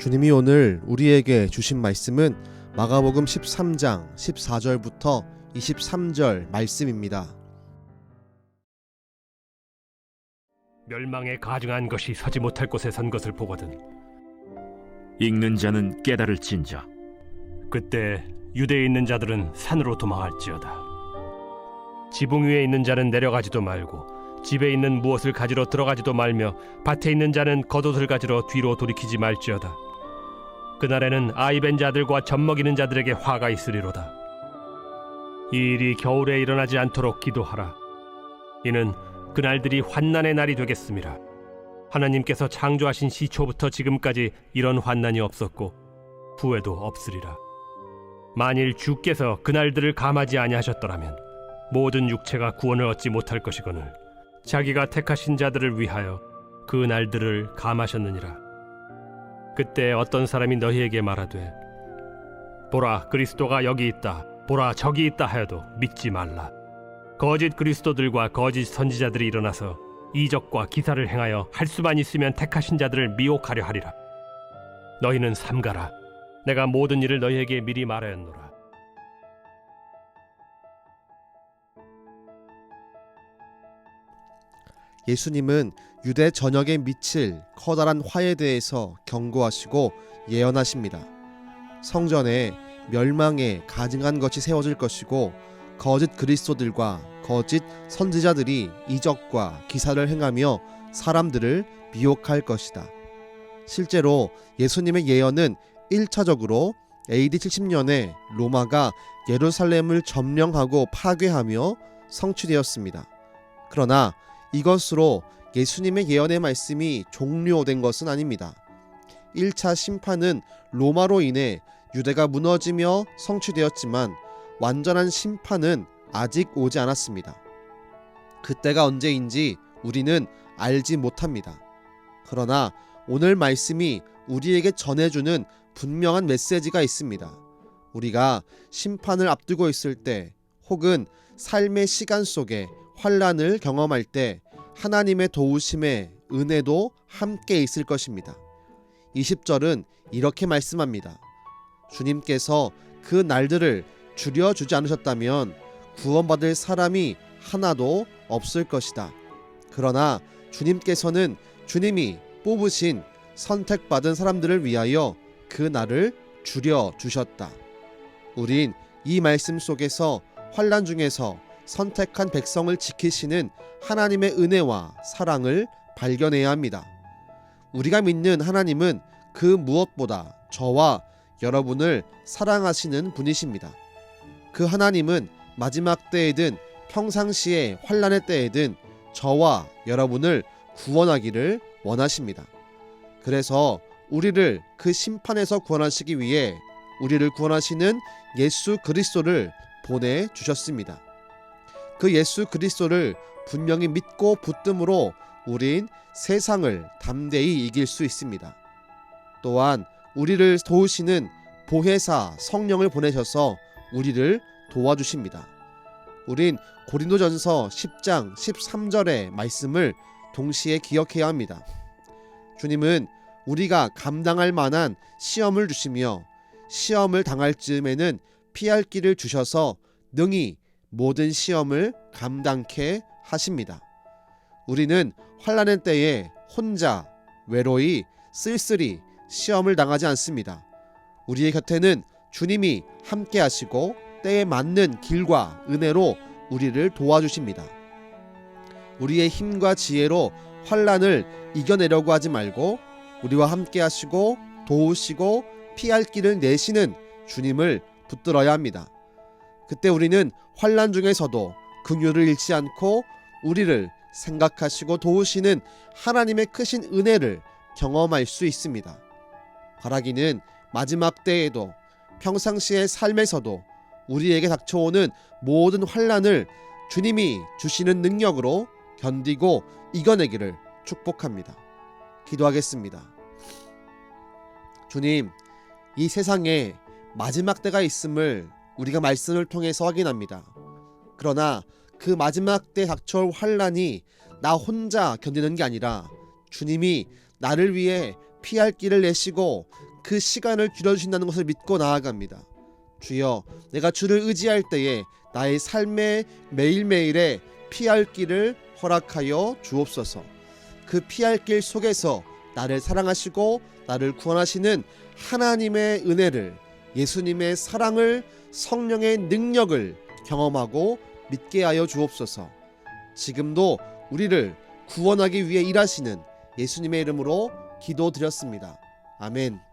주님이 오늘 우리에게 주신 말씀은 마가복음 13장 14절부터 23절 말씀입니다. 멸망에 가증한 것이 서지 못할 곳에 선 것을 보거든 읽는 자는 깨달을진저. 그때 유대에 있는 자들은 산으로 도망할지어다. 지붕 위에 있는 자는 내려가지도 말고 집에 있는 무엇을 가지러 들어가지도 말며 밭에 있는 자는 겉옷을 가지러 뒤로 돌이키지 말지어다. 그날에는 아이 벤 자들과 젖먹이는 자들에게 화가 있으리로다. 이 일이 겨울에 일어나지 않도록 기도하라. 이는 그날들이 환난의 날이 되겠음이라. 하나님께서 창조하신 시초부터 지금까지 이런 환난이 없었고 후에도 없으리라. 만일 주께서 그날들을 감하지 아니하셨더라면 모든 육체가 구원을 얻지 못할 것이거늘 자기가 택하신 자들을 위하여 그 날들을 감하셨느니라. 그때 어떤 사람이 너희에게 말하되 보라 그리스도가 여기 있다, 보라 저기 있다 하여도 믿지 말라. 거짓 그리스도들과 거짓 선지자들이 일어나서 이적과 기사를 행하여 할 수만 있으면 택하신 자들을 미혹하려 하리라. 너희는 삼가라. 내가 모든 일을 너희에게 미리 말하였노라. 예수님은 유대 전역에 미칠 커다란 화에 대해서 경고하시고 예언하십니다. 성전에 멸망에 가증한 것이 세워질 것이고 거짓 그리스도들과 거짓 선지자들이 이적과 기사를 행하며 사람들을 미혹할 것이다. 실제로 예수님의 예언은 1차적으로 AD 70년에 로마가 예루살렘을 점령하고 파괴하며 성취되었습니다. 그러나 이것으로 예수님의 예언의 말씀이 종료된 것은 아닙니다. 1차 심판은 로마로 인해 유대가 무너지며 성취되었지만 완전한 심판은 아직 오지 않았습니다. 그때가 언제인지 우리는 알지 못합니다. 그러나 오늘 말씀이 우리에게 전해주는 분명한 메시지가 있습니다. 우리가 심판을 앞두고 있을 때 혹은 삶의 시간 속에 환난을 경험할 때 하나님의 도우심의 은혜도 함께 있을 것입니다. 20절은 이렇게 말씀합니다. 주님께서 그 날들을 줄여주지 않으셨다면 구원받을 사람이 하나도 없을 것이다. 그러나 주님께서는 주님이 뽑으신 선택받은 사람들을 위하여 그 날을 줄여주셨다. 우린 이 말씀 속에서 환난 중에서 선택한 백성을 지키시는 하나님의 은혜와 사랑을 발견해야 합니다. 우리가 믿는 하나님은 그 무엇보다 저와 여러분을 사랑하시는 분이십니다. 그 하나님은 마지막 때에든 평상시의 환난의 때에든 저와 여러분을 구원하기를 원하십니다. 그래서 우리를 그 심판에서 구원하시기 위해 우리를 구원하시는 예수 그리스도를 보내주셨습니다. 그 예수 그리스도를 분명히 믿고 붙듦으로 우린 세상을 담대히 이길 수 있습니다. 또한 우리를 도우시는 보혜사 성령을 보내셔서 우리를 도와주십니다. 우린 고린도전서 10장 13절의 말씀을 동시에 기억해야 합니다. 주님은 우리가 감당할 만한 시험을 주시며 시험을 당할 즈음에는 피할 길을 주셔서 능히 모든 시험을 감당케 하십니다. 우리는 환난의 때에 혼자 외로이 쓸쓸히 시험을 당하지 않습니다. 우리의 곁에는 주님이 함께 하시고 때에 맞는 길과 은혜로 우리를 도와주십니다. 우리의 힘과 지혜로 환난을 이겨내려고 하지 말고 우리와 함께 하시고 도우시고 피할 길을 내시는 주님을 붙들어야 합니다. 그때 우리는 환난 중에서도 긍휼을 잃지 않고 우리를 생각하시고 도우시는 하나님의 크신 은혜를 경험할 수 있습니다. 바라기는 마지막 때에도 평상시의 삶에서도 우리에게 닥쳐오는 모든 환난을 주님이 주시는 능력으로 견디고 이겨내기를 축복합니다. 기도하겠습니다. 주님, 이 세상에 마지막 때가 있음을 우리가 말씀을 통해서 확인합니다. 그러나 그 마지막 때 닥쳐올 환난이 나 혼자 견디는 게 아니라 주님이 나를 위해 피할 길을 내시고 그 시간을 길어주신다는 것을 믿고 나아갑니다. 주여, 내가 주를 의지할 때에 나의 삶의 매일매일에 피할 길을 허락하여 주옵소서. 그 피할 길 속에서 나를 사랑하시고 나를 구원하시는 하나님의 은혜를, 예수님의 사랑을, 성령의 능력을 경험하고 믿게 하여 주옵소서. 지금도 우리를 구원하기 위해 일하시는 예수님의 이름으로 기도드렸습니다. 아멘.